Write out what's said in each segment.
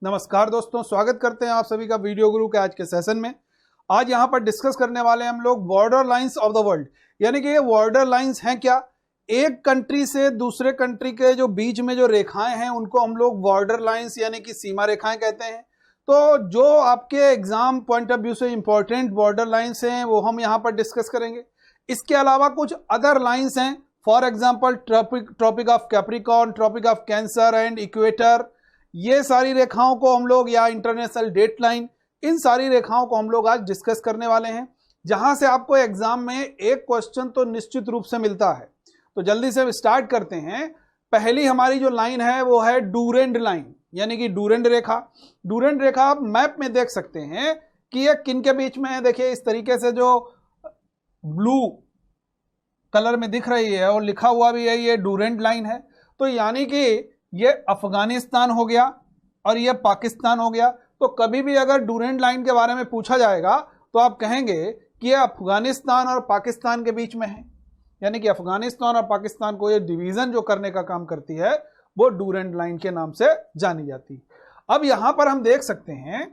नमस्कार दोस्तों, स्वागत करते हैं आप सभी का वीडियो गुरु के आज के सेशन में। आज यहाँ पर डिस्कस करने वाले हैं हम लोग border lines of the world, यानी कि ये बॉर्डर लाइंस हैं क्या। एक कंट्री से दूसरे कंट्री के जो बीच में जो रेखाएं हैं उनको हम लोग बॉर्डर लाइंस यानी कि सीमा रेखाएं कहते हैं। तो जो आपके एग्जाम पॉइंट ऑफ व्यू से इंपॉर्टेंट बॉर्डर लाइंस हैं वो हम यहाँ पर डिस्कस करेंगे। इसके अलावा कुछ अदर लाइंस हैं, for example tropic of Capricorn, tropic of Cancer and equator, ये सारी रेखाओं को हम लोग, या इंटरनेशनल डेट लाइन, इन सारी रेखाओं को हम लोग आज डिस्कस करने वाले हैं, जहां से आपको एग्जाम में एक क्वेश्चन तो निश्चित रूप से मिलता है। तो जल्दी से स्टार्ट करते हैं। पहली हमारी जो लाइन है वो है डूरेंड लाइन, यानी कि डूरेंड रेखा। डूरेंड रेखा आप मैप में देख सकते हैं कि ये किन के बीच में है। देखिए इस तरीके से जो ब्लू कलर में दिख रही है और लिखा हुआ भी है, ये डूरेंड लाइन है। तो यानी कि ये अफगानिस्तान हो गया और ये पाकिस्तान हो गया। तो कभी भी अगर डूरेंड लाइन के बारे में पूछा जाएगा तो आप कहेंगे कि ये अफगानिस्तान और पाकिस्तान के बीच में है, यानी कि अफगानिस्तान और पाकिस्तान को ये डिवीजन जो करने का काम करती है वो डूरेंड लाइन के नाम से जानी जाती है। अब यहां पर हम देख सकते हैं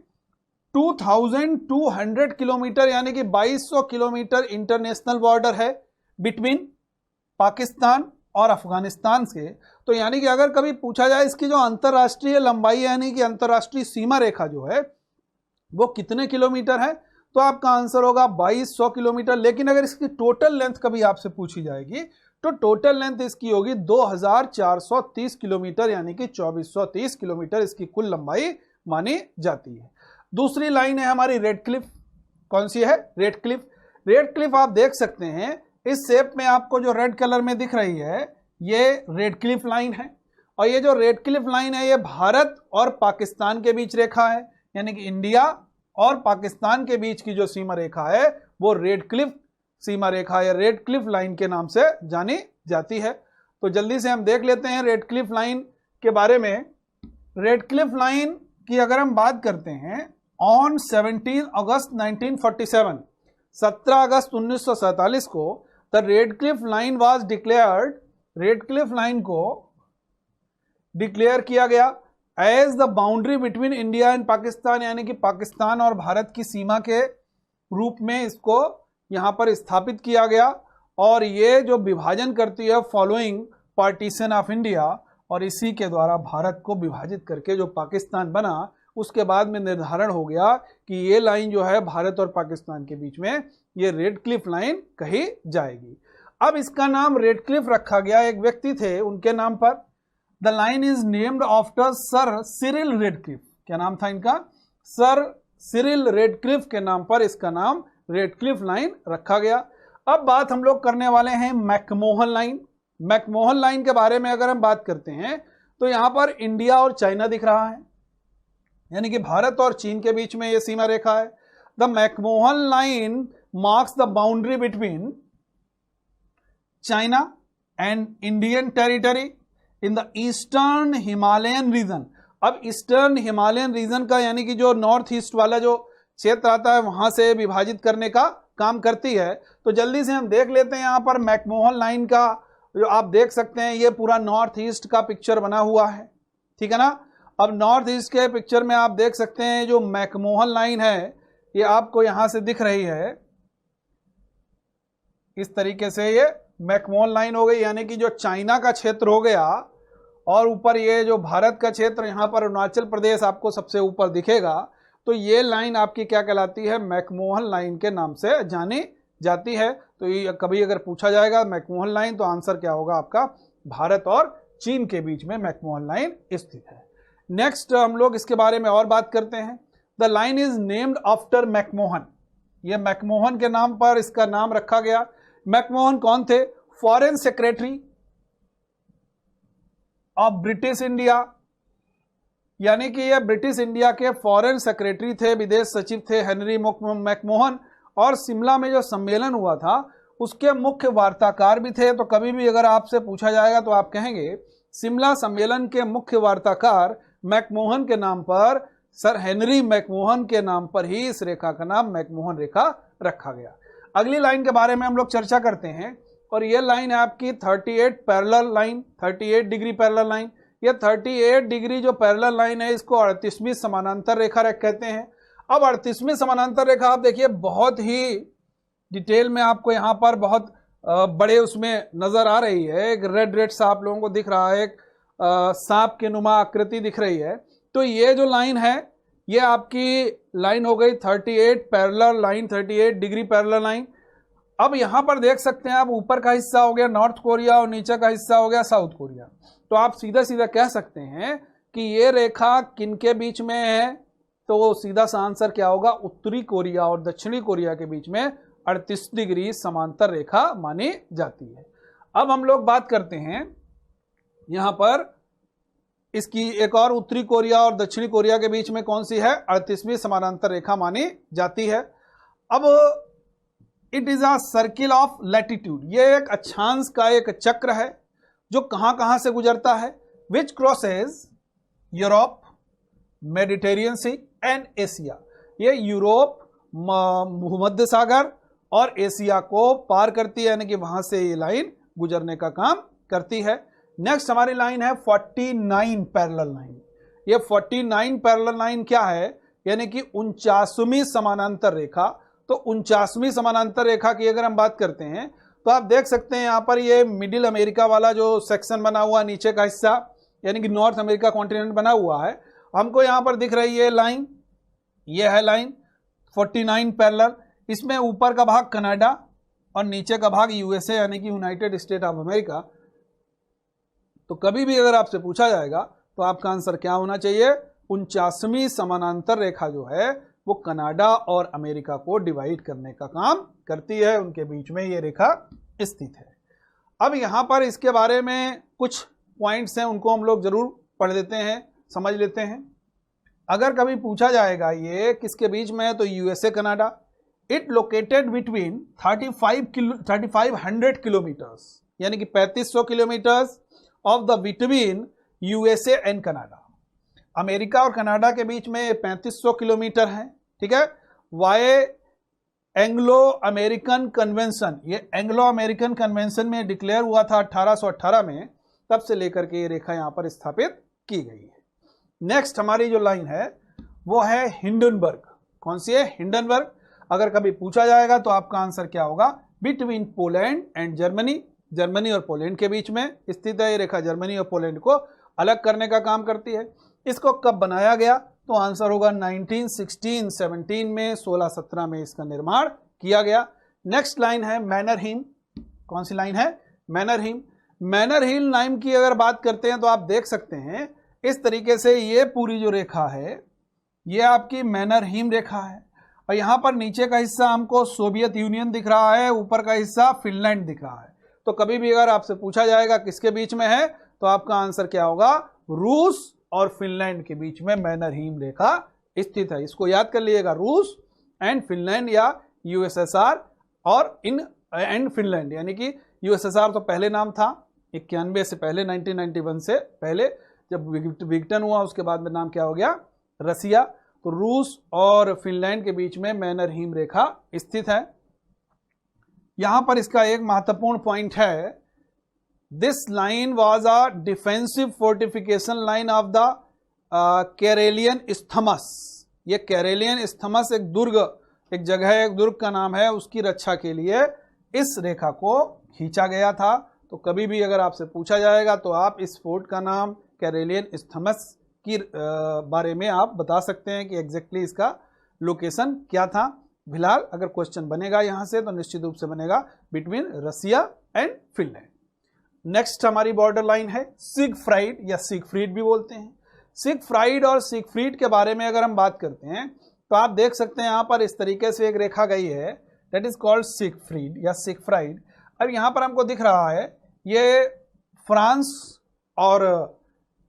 2200 किलोमीटर यानी कि 2200 किलोमीटर इंटरनेशनल बॉर्डर है बिटवीन पाकिस्तान और अफगानिस्तान से। तो यानी कि अगर कभी पूछा जाए इसकी जो अंतरराष्ट्रीय लंबाई यानी कि अंतरराष्ट्रीय सीमा रेखा जो है वो कितने किलोमीटर है, तो आपका आंसर होगा 2200 किलोमीटर। लेकिन अगर इसकी टोटल लेंथ कभी आपसे पूछी जाएगी तो टोटल लेंथ इसकी होगी 2430 किलोमीटर, यानी कि 2430 किलोमीटर इसकी कुल लंबाई मानी जाती है। दूसरी लाइन है हमारी रेड क्लिफ। कौन सी है? Red Cliff. रेड क्लिफ आप देख सकते हैं इस शेप में, आपको जो रेड कलर में दिख रही है ये रेड क्लिफ लाइन है। और ये जो रेड क्लिफ लाइन है ये भारत और पाकिस्तान के बीच रेखा है, यानी कि इंडिया और पाकिस्तान के बीच की जो सीमा रेखा है वो रेड क्लिफ सीमा रेखा या रेड क्लिफ लाइन के नाम से जानी जाती है। तो जल्दी से हम देख लेते हैं रेड क्लिफ लाइन के बारे में। रेड क्लिफ लाइन की अगर हम बात करते हैं, ऑन 17 अगस्त 1947, 17 अगस्त 1947 को the Radcliffe line was declared, Radcliffe line को डिक्लेयर किया गया as the boundary between India and Pakistan, यानी कि पाकिस्तान और भारत की सीमा के रूप में इसको यहां पर स्थापित किया गया। और ये जो विभाजन करती है फॉलोइंग पार्टीशन ऑफ इंडिया, और इसी के द्वारा भारत को विभाजित करके जो पाकिस्तान बना उसके बाद में निर्धारण हो गया कि ये लाइन जो है भारत और पाकिस्तान के बीच में ये रेड क्लिफ लाइन कही जाएगी। अब इसका नाम रेड क्लिफ रखा गया, एक व्यक्ति थे उनके नाम पर। The line is named after sir Cyril Radcliffe. क्या नाम था इनका? सर सिरिल रेडक्लिफ के नाम पर इसका नाम रेड क्लिफ लाइन रखा गया। अब बात हम लोग करने वाले हैं मैकमोहन लाइन। मैकमोहन लाइन के बारे में अगर हम बात करते हैं तो यहां पर इंडिया और चाइना दिख रहा है, यानी कि भारत और चीन के बीच में यह सीमा रेखा है। The McMahon line marks the boundary between China and Indian territory in the eastern Himalayan region. अब ईस्टर्न हिमालयन रीजन का, यानी कि जो नॉर्थ ईस्ट वाला जो क्षेत्र आता है वहां से विभाजित करने का काम करती है। तो जल्दी से हम देख लेते हैं यहां पर मैकमोहन लाइन का, जो आप देख सकते हैं ये पूरा नॉर्थ ईस्ट का पिक्चर बना हुआ है, ठीक है ना। अब नॉर्थ ईस्ट के पिक्चर में आप देख सकते हैं जो मैकमोहन लाइन है ये आपको यहां से दिख रही है, इस तरीके से ये मैकमोहन लाइन हो गई, यानी कि जो चाइना का क्षेत्र हो गया और ऊपर ये जो भारत का क्षेत्र, यहां पर अरुणाचल प्रदेश आपको सबसे ऊपर दिखेगा। तो ये लाइन आपकी क्या कहलाती है? मैकमोहन लाइन के नाम से जानी जाती है। तो ये कभी अगर पूछा जाएगा मैकमोहन लाइन तो आंसर क्या होगा आपका? भारत और चीन के बीच में मैकमोहन लाइन स्थित है। नेक्स्ट हम लोग इसके बारे में और बात करते हैं। The line is named after McMahon. ये मैकमोहन के नाम पर इसका नाम रखा गया। मैकमोहन कौन थे? Foreign secretary of British India, यानी कि ये ब्रिटिश इंडिया के फॉरेन सेक्रेटरी थे, विदेश सचिव थे हेनरी मैकमोहन। और शिमला में जो सम्मेलन हुआ था उसके मुख्य वार्ताकार भी थे। तो कभी भी अगर आपसे पूछा जाएगा तो आप कहेंगे शिमला सम्मेलन के मुख्य वार्ताकार मैकमोहन के नाम पर, सर हेनरी मैकमोहन के नाम पर ही इस रेखा का नाम मैकमोहन रेखा रखा गया। अगली लाइन के बारे में हम लोग चर्चा करते हैं और ये लाइन है आपकी 38 parallel line, 38 degree parallel line, ये 38 डिग्री जो पैरेलल लाइन है इसको 38वीं समानांतर रेखा कहते हैं। अब 38वीं समानांतर रेखा आप देखिए बहुत ही डिटेल में आपको यहाँ पर बहुत बड़े उसमें नजर आ रही है। एक रेड रेड सा आप लोगों को दिख रहा है, एक सांप के नुमा आकृति दिख रही है। तो ये जो लाइन है ये आपकी लाइन हो गई 38 parallel line, 38 degree parallel line. अब यहां पर देख सकते हैं आप ऊपर का हिस्सा हो गया नॉर्थ कोरिया और नीचे का हिस्सा हो गया साउथ कोरिया। तो आप सीधा सीधा कह सकते हैं कि ये रेखा किनके बीच में है, तो सीधा सा आंसर क्या होगा, उत्तरी कोरिया और दक्षिणी कोरिया के बीच में 38 डिग्री समांतर रेखा मानी जाती है। अब हम लोग बात करते हैं यहां पर इसकी एक और, उत्तरी कोरिया और दक्षिणी कोरिया के बीच में कौन सी है, 38वीं समानांतर रेखा मानी जाती है। अब it is a circle of latitude, ये एक अक्षांश का एक चक्र है जो कहां कहां से गुजरता है, which crosses Europe, Mediterranean sea and Asia. ये यूरोप, भूमध्य सागर और एशिया को पार करती है, यानी कि वहां से ये लाइन गुजरने का काम करती है। नेक्स्ट हमारी लाइन है 49 पैरेलल लाइन। ये 49 पैरेलल लाइन क्या है, यानी कि 49वीं समानांतर रेखा। तो 49वीं समानांतर रेखा की अगर हम बात करते हैं तो आप देख सकते हैं यहां पर ये मिडिल अमेरिका वाला जो सेक्शन बना हुआ नीचे का हिस्सा, यानी कि नॉर्थ अमेरिका कॉन्टिनेंट बना हुआ है, हमको यहां पर दिख रही है लाइन, ये है लाइन 49 पैरेलल। इसमें ऊपर का भाग कनाडा और नीचे का भाग यूएसए यानी कि यूनाइटेड स्टेट ऑफ अमेरिका। तो कभी भी अगर आपसे पूछा जाएगा तो आपका आंसर क्या होना चाहिए, 49वीं समानांतर रेखा जो है वो कनाडा और अमेरिका को डिवाइड करने का काम करती है, उनके बीच में ये रेखा स्थित है। अब यहां पर इसके बारे में कुछ पॉइंट्स हैं, उनको हम लोग जरूर पढ़ लेते हैं, समझ लेते हैं। अगर कभी पूछा जाएगा ये किसके बीच में है, तो USA Canada. It located between 3500 kilometres, यानी कि 3500 kilometres of the between USA and Canada. America और कनाडा के बीच में 3500 किलोमीटर है, ठीक है। वाई एंग्लो अमेरिकन कन्वेंशन, ये एंग्लो अमेरिकन कन्वेंशन में डिक्लेयर हुआ था 1818 में, तब से लेकर के ये रेखा यहां पर स्थापित की गई है। नेक्स्ट हमारी जो लाइन है वो है हिंडनबर्ग। कौन सी है, हिंडनबर्ग। अगर कभी पूछा जाएगा तो आपका आंसर क्या होगा, between Poland and Germany, Germany और पोलैंड के बीच में स्थित है ये रेखा। जर्मनी और पोलैंड को अलग करने का काम करती है। इसको कब बनाया गया, तो आंसर होगा 1916-17 में, 16-17 में इसका निर्माण किया गया। नेक्स्ट लाइन है मैनरहीम। कौन सी लाइन है, मैनरहीम। मैनरहीम लाइन की अगर बात करते हैं तो आप देख सकते हैं इस तरीके से ये पूरी जो रेखा है ये आपकी मैनरहीम रेखा है, और यहां पर नीचे का हिस्सा हमको सोवियत यूनियन दिख रहा है, ऊपर का हिस्सा फिनलैंड दिख रहा है। तो कभी भी अगर आपसे पूछा जाएगा किसके बीच में है, तो आपका आंसर क्या होगा, रूस और फिनलैंड के बीच में मैनरहीम रेखा स्थित है। इसको याद कर लीजिएगा, रूस एंड फिनलैंड या यूएसएसआर और एंड फिनलैंड, यानी कि यूएसएसआर तो पहले नाम था 91 से पहले, 1991 से पहले जब विघटन हुआ उसके बाद में नाम क्या हो गया, रसिया। तो रूस और फिनलैंड के बीच में मैनरहीम रेखा स्थित है। यहां पर इसका एक महत्वपूर्ण पॉइंट है, this line was a defensive fortification line of the Karelian isthmus. ये कैरेलियन स्थमस एक दुर्ग, एक जगह है, एक दुर्ग का नाम है, उसकी रक्षा के लिए इस रेखा को खींचा गया था। तो कभी भी अगर आपसे पूछा जाएगा तो आप इस फोर्ट का नाम कैरेलियन स्थमस की बारे में आप बता सकते हैं कि एग्जैक्टली इसका लोकेशन क्या था। फिलहाल अगर क्वेश्चन बनेगा यहां से तो निश्चित रूप से बनेगा between Russia and Finland. Next हमारी बॉर्डर लाइन है सिगफ्राइड या सिगफ्रीड भी बोलते हैं। सिगफ्राइड और सिगफ्रीड के बारे में अगर हम बात करते हैं तो आप देख सकते हैं यहां पर इस तरीके से एक रेखा गई है, दैट इज कॉल्ड सिगफ्रीड या सिगफ्राइड। अब यहां पर हमको दिख रहा है ये फ्रांस और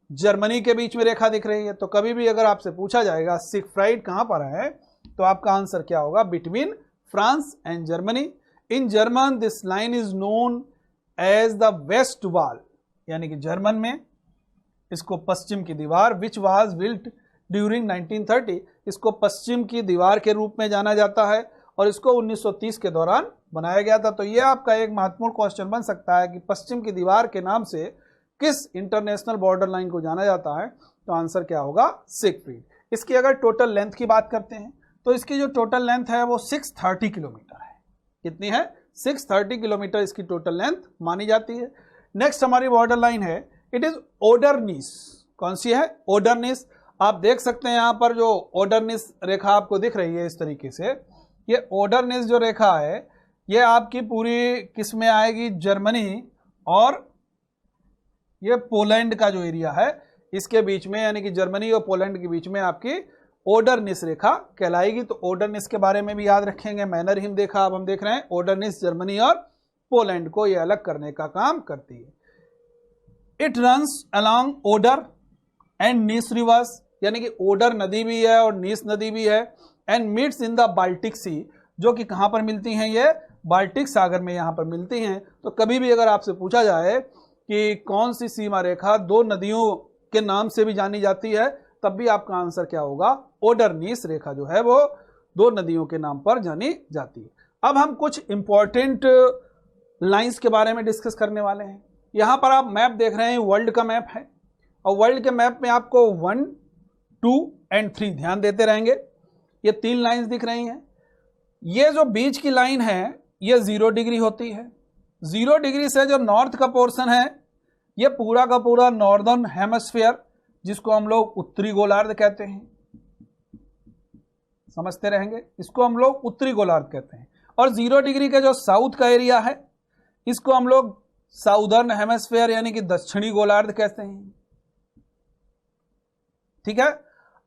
जर्मनी के बीच में रेखा दिख रही है। तो कभी भी अगर आपसे पूछा जाएगा सिगफ्राइड कहां पर है, तो आपका आंसर क्या होगा, between France and Germany. In German this line is known as the West Wall, यानी कि जर्मन में इसको पश्चिम की दीवार, विच वाज बिल्ट ड्यूरिंग 1930, इसको पश्चिम की दीवार के रूप में जाना जाता है और इसको 1930 के दौरान बनाया गया था। तो यह आपका एक महत्वपूर्ण क्वेश्चन बन सकता है कि पश्चिम की दीवार के नाम से किस इंटरनेशनल बॉर्डर लाइन को जाना जाता है? तो आंसर क्या होगा? सिगफ्रीड। इसकी अगर टोटल लेंथ की बात करते हैं तो इसकी जो टोटल लेंथ है वो 630 किलोमीटर है। कितनी है? 630 किलोमीटर इसकी टोटल लेंथ मानी जाती है। नेक्स्ट हमारी बॉर्डर लाइन है, इट इज ओडरनिस। कौन सी है? ओडरनिस। आप देख सकते हैं यहां पर जो ओडरनिस रेखा आपको दिख रही है इस तरीके से, ये ओडरनिस जो रेखा है ये आपकी पूरी किस में आएगी? जर्मनी और ये पोलैंड का जो एरिया है इसके बीच में, यानी कि जर्मनी और पोलैंड के बीच में आपकी ओडरनिस रेखा कहलाएगी। तो ओडरनिस के बारे में भी याद रखेंगे। मैनरहिम देखा, अब हम देख रहे हैं ओडरनिस जर्मनी और पोलैंड को ये अलग करने का काम करती है। It runs along Oder and Neisse rivers, यानी कि ओडर नदी भी है और नीस नदी भी है, and meets in the Baltic sea, जो कि कहां पर मिलती हैं? ये बाल्टिक सागर में यहां पर मिलती हैं। तो कभी भी अगर आपसे पूछा जाए कि कौन सी सीमा रेखा दो नदियों के नाम से भी जानी जाती है, तब भी आपका आंसर क्या होगा? ओडरनिस रेखा जो है वो दो नदियों के नाम पर जानी जाती है। अब हम कुछ इंपॉर्टेंट लाइंस के बारे में डिस्कस करने वाले हैं। यहां पर आप मैप देख रहे हैं, वर्ल्ड का मैप है, और वर्ल्ड के मैप में आपको 1, 2 एंड 3 ध्यान देते रहेंगे। ये 3 लाइंस दिख रही हैं। ये जो बीच की लाइन है ये 0 डिग्री होती है। 0 डिग्री से जो नॉर्थ का पोर्शन है ये पूरा का पूरा नॉर्दर्न हेमस्फीयर, जिसको हम लोग उत्तरी गोलार्ध कहते हैं, समझते रहेंगे, इसको हम लोग उत्तरी गोलार्ध कहते हैं। और 0 डिग्री का जो साउथ का एरिया है इसको हम लोग साउदर्न हेमस्फीयर यानी कि दक्षिणी गोलार्ध कहते हैं। ठीक है।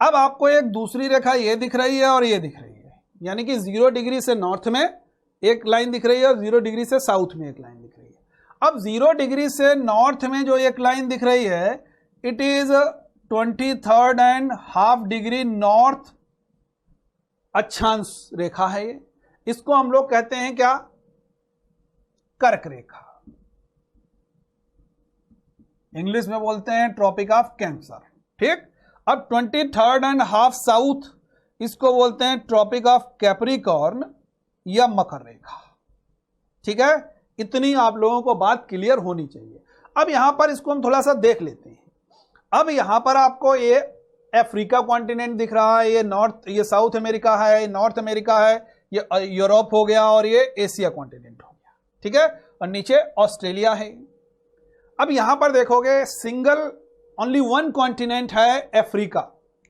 अब आपको एक दूसरी रेखा ये दिख रही है और ये दिख रही है, यानी कि 0 डिग्री से नॉर्थ में एक लाइन दिख रही है और 0 डिग्री से साउथ में एक लाइन दिख रही है। अब 0 डिग्री से नॉर्थ में जो एक लाइन दिख रही है इट इज 23.5 डिग्री नॉर्थ अक्षांश रेखा है ये। इसको हम लोग कहते हैं क्या? कर्क रेखा। इंग्लिश में बोलते हैं ट्रॉपिक ऑफ कैंसर। ठीक। अब 23.5 साउथ, इसको बोलते हैं ट्रॉपिक ऑफ कैप्रिकॉर्न या मकर रेखा। ठीक है। इतनी आप लोगों को बात क्लियर होनी चाहिए। अब यहां पर इसको हम थोड़ा सा देख लेते हैं। अब यहां पर आपको ये अफ्रीका कॉन्टिनेंट दिख रहा है, ये साउथ अमेरिका है, ये नॉर्थ अमेरिका है, ये यूरोप हो गया और ये एशिया कॉन्टिनेंट हो गया। ठीक है। और नीचे ऑस्ट्रेलिया है। अब यहां पर देखोगे सिंगल ओनली 1 कॉन्टिनेंट है अफ्रीका।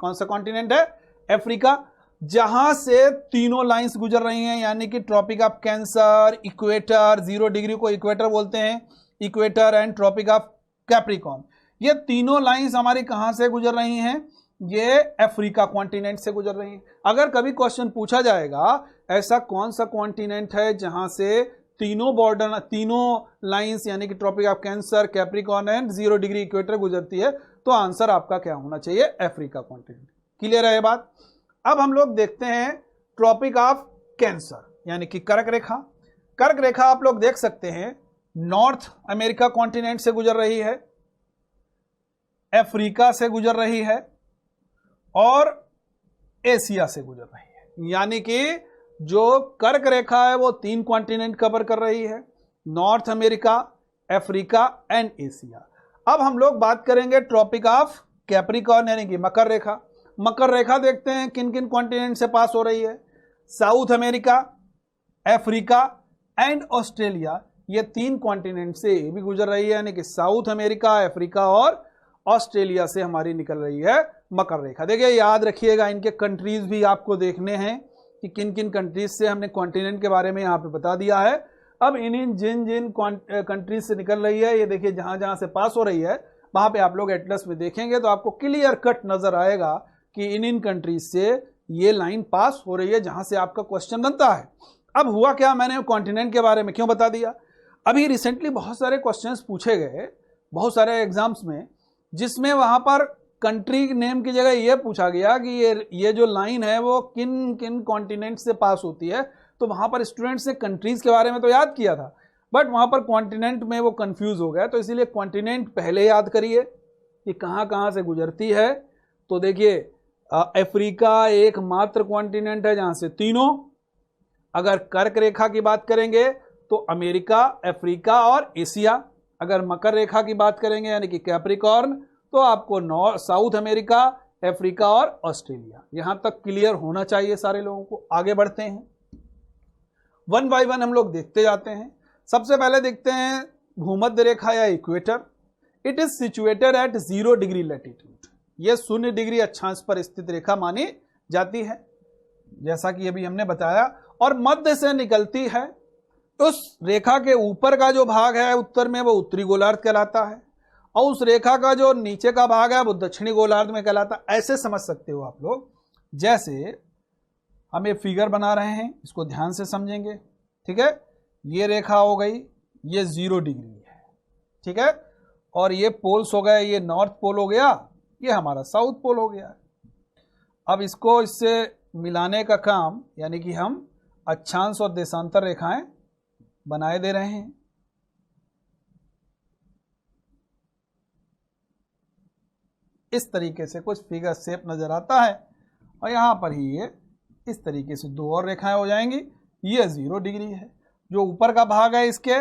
कौन सा कॉन्टिनेंट है? अफ्रीका, जहां से तीनों लाइंस गुजर रही हैं, यानी कि tropic of Cancer, equator, 0 degree को इक्वेटर बोलते हैं, equator and tropic of Capricorn, ये तीनों लाइंस हमारी कहां से गुजर रही हैं? ये अफ्रीका कॉन्टिनेंट से गुजर रही हैं। अगर कभी क्वेश्चन पूछा जाएगा ऐसा कौन सा कॉन्टिनेंट है जहां से तीनों लाइंस यानी कि tropic of Cancer, Capricorn and 0 degree equator गुजरती है, तो आंसर आपका क्या होना चाहिए? Africa continent. क्लियर है ये बात? अब हम लोग देखते हैं ट्रॉपिक ऑफ कैंसर यानी कि कर्क रेखा। कर्क रेखा आप लोग देख सकते हैं नॉर्थ अमेरिका कॉन्टिनेंट से गुजर रही है, अफ्रीका से गुजर रही है और एशिया से गुजर रही है। यानी कि जो कर्क रेखा है वो 3 कॉन्टिनेंट कवर कर रही है, north America, Africa and Asia. अब हम लोग बात करेंगे ट्रॉपिक ऑफ कैप्रिकॉर्न यानी कि मकर रेखा। मकर रेखा देखते हैं किन किन कॉन्टिनेंट से पास हो रही है? South America, Africa and Australia, ये 3 कॉन्टिनेंट से भी गुजर रही है, यानी कि साउथ अमेरिका, अफ्रीका और ऑस्ट्रेलिया से हमारी निकल रही है मकर रेखा। देखिए याद रखिएगा, इनके कंट्रीज भी आपको देखने हैं कि किन किन कंट्रीज से हमने कॉन्टिनेंट के बारे में यहाँ पे बता दिया है। अब जिन कंट्रीज से निकल रही है, ये देखिए जहां जहां से पास हो रही है वहां पे आप लोग एटलस में देखेंगे तो आपको क्लियर कट नजर आएगा कि इन कंट्रीज से ये लाइन पास हो रही है जहां से आपका क्वेश्चन बनता है। अब हुआ क्या, मैंने कॉन्टिनेंट के बारे में क्यों बता दिया? अभी रिसेंटली बहुत सारे क्वेश्चंस पूछे गए बहुत सारे एग्जाम्स में, जिसमें वहां पर कंट्री नेम की जगह यह पूछा गया कि ये जो लाइन है वो किन किन कॉन्टिनेंट से पास होती है। तो वहां पर स्टूडेंट्स ने कंट्रीज के बारे में तो याद किया था, बट वहां पर कॉन्टिनेंट में वो कंफ्यूज हो गया। तो इसीलिए कॉन्टिनेंट पहले याद करिए कि कहां कहां से गुजरती है। तो देखिए अफ्रीका एकमात्र कॉन्टिनेंट है जहां से तीनों, अगर कर्क रेखा की बात करेंगे तो अमेरिका, अफ्रीका और एशिया, अगर मकर रेखा की बात करेंगे यानी कि कैप्रिकॉर्न, तो आपको नॉर्थ साउथ अमेरिका, अफ्रीका और ऑस्ट्रेलिया। यहां तक क्लियर होना चाहिए सारे लोगों को। आगे बढ़ते हैं, वन बाय वन हम लोग देखते जाते हैं। सबसे पहले देखते हैं भूमध्य रेखा या equator. It is situated at 0 degree latitude. यह 0 डिग्री अक्षांश पर स्थित रेखा मानी जाती है, जैसा कि अभी हमने बताया, और मध्य से निकलती है। उस रेखा के ऊपर का जो भाग है उत्तर में, वो उत्तरी गोलार्ध कहलाता है, और उस रेखा का जो नीचे का भाग है वो दक्षिणी गोलार्ध में कहलाता है। ऐसे समझ सकते हो आप लोग। जैसे हम ये फिगर बना रहे हैं, इसको ध्यान से समझेंगे, ठीक है। ये रेखा हो गई, ये 0 डिग्री है, ठीक है, और ये पोल्स हो गए, ये नॉर्थ पोल हो गया, ये हमारा साउथ पोल हो गया। अब इसको इससे मिलाने का काम, यानी कि हम अक्षांश और देशांतर रेखाएं बनाए दे रहे हैं। इस तरीके से कुछ फिगर शेप नजर आता है, और यहां पर ही ये इस तरीके से 2 और रेखाएं हो जाएंगी। ये 0 डिग्री है। जो ऊपर का भाग है इसके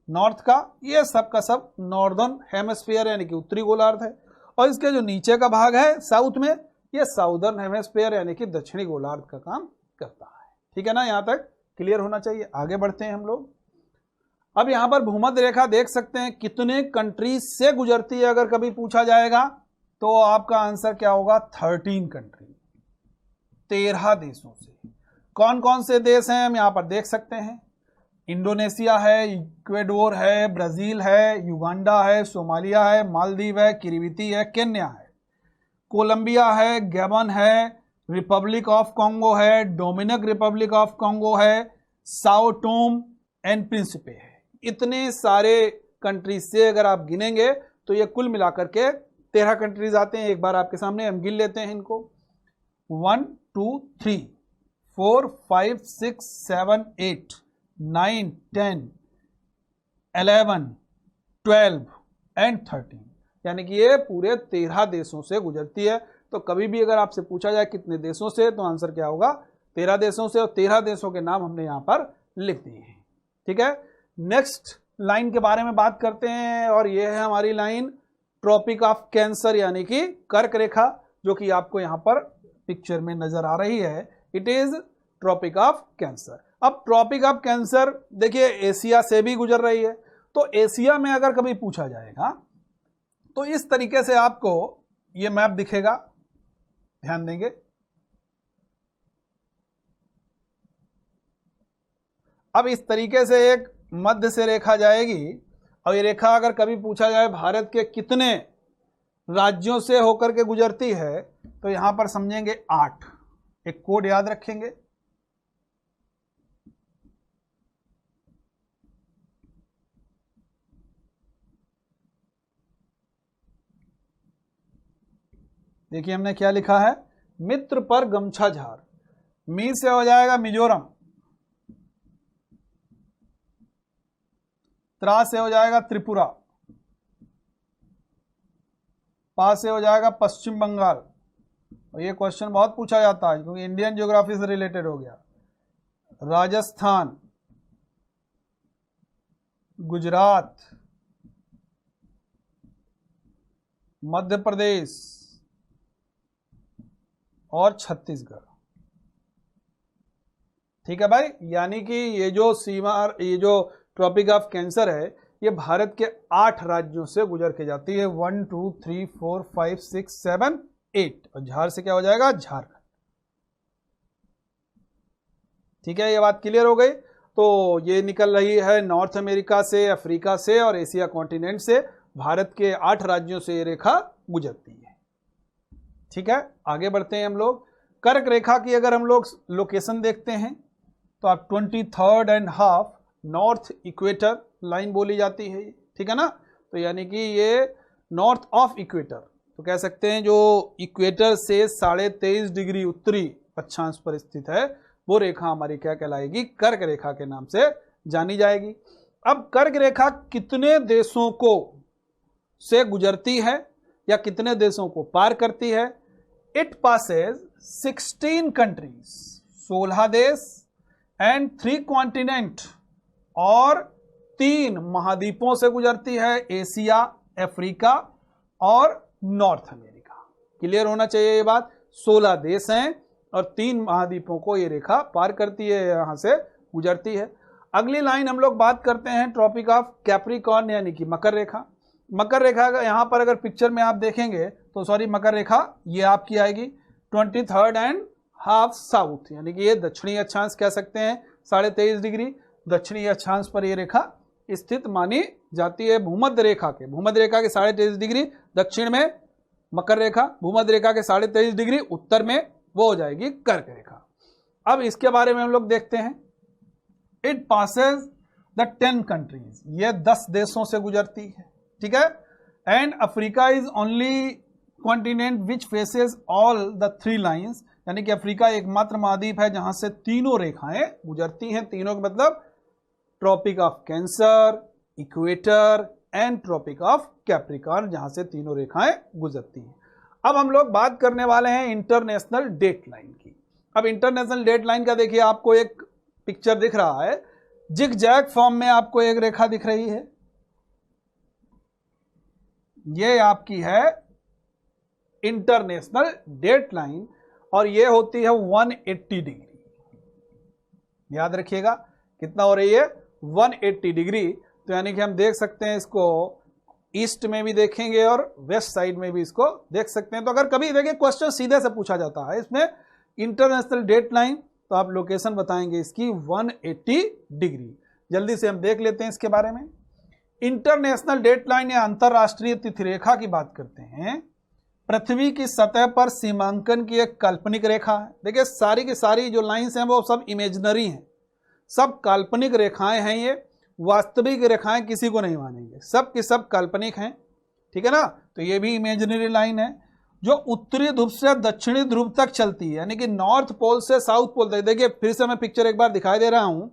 नॉर्थ का, ये सब का सब नॉर्दर्न हेमिस्फीयर यानी कि उत्तरी गोलार्ध है, और इसके जो नीचे का भाग है साउथ में, ये साउदर्न हेमिस्फीयर यानी कि दक्षिणी गोलार्ध का काम करता है। ठीक है ना, यहां तक क्लियर होना चाहिए। आगे बढ़ते हैं हम लोग। अब यहां पर भूमध्य रेखा देख सकते हैं कितने कंट्रीज से गुजरती है। अगर कभी पूछा जाएगा तो आपका आंसर क्या होगा? 13 कंट्री, 13 देशों से। कौन कौन से देश हैं हम यहां पर देख सकते हैं। इंडोनेशिया है, इक्वेडोर है, ब्राजील है, युगांडा है, सोमालिया है, मालदीव है, किरीबिती है, केन्या है, कोलंबिया है, गैबन है, रिपब्लिक ऑफ कॉन्गो है, डोमिनिक रिपब्लिक ऑफ कॉन्गो है, साओ टोम एंड प्रिंसिपे है। इतने सारे कंट्रीज से अगर आप गिनेंगे तो ये कुल मिलाकर के 13 कंट्रीज आते हैं। एक बार आपके सामने हम गिन लेते हैं इनको। 1 2 3 4 5 6 7 8 9 10 11 12 एंड 13, यानी कि ये पूरे 13 देशों से गुजरती है। तो कभी भी अगर आपसे पूछा जाए कितने देशों से, तो आंसर क्या होगा? 13 देशों से, और 13 देशों के नाम हमने यहां पर लिख दिए हैं। ठीक है, नेक्स्ट लाइन के बारे में बात करते हैं, और ये है हमारी लाइन ट्रॉपिक ऑफ कैंसर यानी कि कर्क रेखा, जो कि आपको यहां पर पिक्चर में नजर आ रही है। It is tropic of Cancer. अब ट्रॉपिक ऑफ कैंसर देखिए एशिया से भी गुजर रही है। तो एशिया में अगर कभी पूछा जाएगा तो इस तरीके से आपको ये मैप दिखेगा, ध्यान देंगे। अब इस तरीके से एक मध्य से रेखा जाएगी, और ये रेखा अगर कभी पूछा जाए भारत के कितने राज्यों से होकर के गुजरती है, तो यहां पर समझेंगे 8। एक कोड याद रखेंगे। देखिए हमने क्या लिखा है, मित्र पर गमछा झार। मी से हो जाएगा मिजोरम, त्रा से हो जाएगा त्रिपुरा, पा से हो जाएगा पश्चिम बंगाल। और ये क्वेश्चन बहुत पूछा जाता है क्योंकि इंडियन ज्योग्राफी से रिलेटेड हो गया। राजस्थान, गुजरात, मध्य प्रदेश और छत्तीसगढ़। ठीक है भाई, यानी कि ये जो सीमा, ये जो ट्रॉपिक ऑफ कैंसर है, ये भारत के 8 राज्यों से गुजर के जाती है। 1 2 3 4 5 6 7 8, और झार से क्या हो जाएगा? झारखंड। ठीक है, ये बात क्लियर हो गई। तो ये निकल रही है नॉर्थ अमेरिका से, अफ्रीका से और एशिया कॉन्टिनेंट से। भारत के 8 राज्यों से ये रेखा गुजरती है। ठीक है, आगे बढ़ते हैं हम लोग। कर्क रेखा की अगर हम लोग लोकेशन देखते हैं तो आप 23rd and half north equator line बोली जाती है। ठीक है ना, तो यानी कि ये नॉर्थ ऑफ इक्वेटर, तो कह सकते हैं जो इक्वेटर से 23.5 डिग्री उत्तरी अक्षांश पर स्थित है, वो रेखा हमारी क्या कहलाएगी? कर्क रेखा के नाम से जानी जाएगी। अब कर्क रेखा कितने देशों को से गुजरती है या कितने देशों को पार करती है? इट पासेज 16 कंट्रीज, 16 देश, एंड 3 कॉन्टिनेंट और 3 महाद्वीपों से गुजरती है, एशिया, अफ्रीका और नॉर्थ अमेरिका। क्लियर होना चाहिए ये बात। 16 देश हैं और 3 महाद्वीपों को ये रेखा पार करती है, यहां से गुजरती है। अगली लाइन हम लोग बात करते हैं ट्रॉपिक ऑफ कैप्रिकॉर्न यानी कि मकर रेखा। मकर रेखा का यहाँ पर अगर पिक्चर में आप देखेंगे तो सॉरी मकर रेखा ये आपकी आएगी 23 एंड हाफ साउथ, यानी कि ये दक्षिणी अक्षांश कह सकते हैं, 23.5 डिग्री दक्षिणी अक्षांश पर ये रेखा स्थित मानी जाती है। भूमध्य रेखा के 23.5 डिग्री दक्षिण में मकर रेखा, भूमध्य रेखा के 23.5 डिग्री उत्तर में वो हो जाएगी कर्क रेखा। अब इसके बारे में हम लोग देखते हैं। इट पासेज द 10 कंट्रीज, ये 10 देशों से गुजरती है, ठीक है। And Africa is only continent which faces all the 3 lines, यानी कि अफ्रीका एकमात्र महाद्वीप है जहां से तीनों रेखाएं गुजरती हैं। तीनों का मतलब tropic of Cancer, equator and tropic of Capricorn, जहां से तीनों रेखाएं गुजरती हैं। अब हम लोग बात करने वाले हैं इंटरनेशनल डेट लाइन की। अब इंटरनेशनल डेट लाइन का देखिए, आपको एक पिक्चर दिख रहा है, जिग जैग फॉर्म में आपको एक रेखा दिख रही है, ये आपकी है इंटरनेशनल डेट लाइन और ये होती है 180 डिग्री। याद रखिएगा कितना हो रही है, 180 डिग्री। तो यानी कि हम देख सकते हैं इसको ईस्ट में भी देखेंगे और वेस्ट साइड में भी इसको देख सकते हैं। तो अगर कभी देखिए क्वेश्चन सीधे से पूछा जाता है इसमें इंटरनेशनल डेट लाइन, तो आप लोकेशन बताएंगे इसकी 180 डिग्री। जल्दी से हम देख लेते हैं इसके बारे में। इंटरनेशनल डेट लाइन या अंतरराष्ट्रीय तिथि रेखा की बात करते हैं। पृथ्वी की सतह पर सीमांकन की एक काल्पनिक रेखा है। देखिए सारी की सारी जो लाइंस हैं वो सब इमेजिनरी हैं, सब काल्पनिक रेखाएं हैं। ये वास्तविक रेखाएं किसी को नहीं मानेंगे, सब की सब काल्पनिक हैं, ठीक है ना। तो ये भी इमेजिनरी लाइन है जो उत्तरी ध्रुव से दक्षिणी ध्रुव तक चलती है, यानी कि नॉर्थ पोल से साउथ पोल तक। देखिए फिर से मैं पिक्चर एक बार दिखाई दे रहा हूं,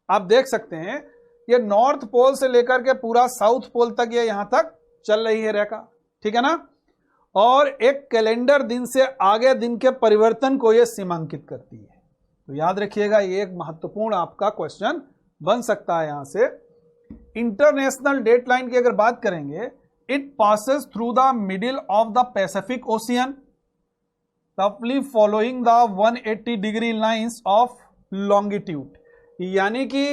आप देख सकते हैं ये नॉर्थ पोल से लेकर के पूरा साउथ पोल तक ये यहां तक चल रही है रेखा, ठीक है ना। और एक कैलेंडर दिन से आगे दिन के परिवर्तन को ये सीमांकित करती है। तो याद रखिएगा ये एक महत्वपूर्ण आपका क्वेश्चन बन सकता है यहां से। इंटरनेशनल डेट लाइन की अगर बात करेंगे, it passes through the middle of the Pacific ocean रफली following the 180 degree lines of longitude, यानी कि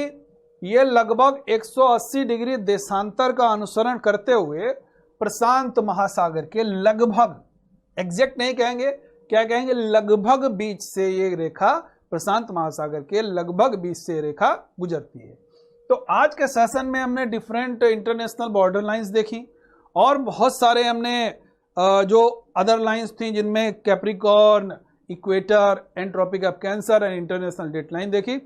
ये लगभग 180 डिग्री देशांतर का अनुसरण करते हुए प्रशांत महासागर के लगभग, एग्जैक्ट नहीं कहेंगे, क्या कहेंगे, लगभग बीच से ये रेखा, प्रशांत महासागर के लगभग बीच से रेखा गुजरती है। तो आज के सेशन में हमने डिफरेंट इंटरनेशनल बॉर्डर लाइंस देखी और बहुत सारे हमने जो अदर लाइंस थी जिनमें Capricorn, equator and tropic of Cancer and international date line देखी।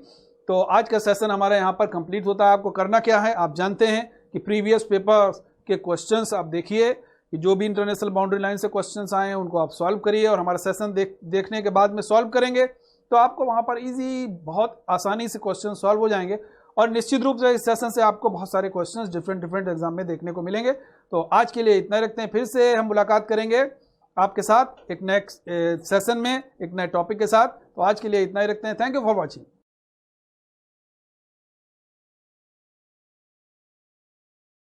तो आज का सेशन हमारा यहाँ पर कंप्लीट होता है। आपको करना क्या है, आप जानते हैं कि प्रीवियस पेपर के क्वेश्चंस आप देखिए कि जो भी इंटरनेशनल बाउंड्री लाइन से क्वेश्चंस आए हैं उनको आप सॉल्व करिए और हमारा सेशन देखने के बाद में सॉल्व करेंगे तो आपको वहाँ पर इजी बहुत आसानी से क्वेश्चन सॉल्व हो जाएंगे। और निश्चित रूप से इस सेशन से आपको बहुत सारे क्वेश्चंस डिफरेंट एग्जाम में देखने को मिलेंगे। तो आज के लिए इतना रखते हैं, फिर से हम मुलाकात करेंगे आपके साथ एक नेक्स्ट सेशन में एक नए टॉपिक के साथ। तो आज के लिए इतना ही रखते हैं। Thank you for watching.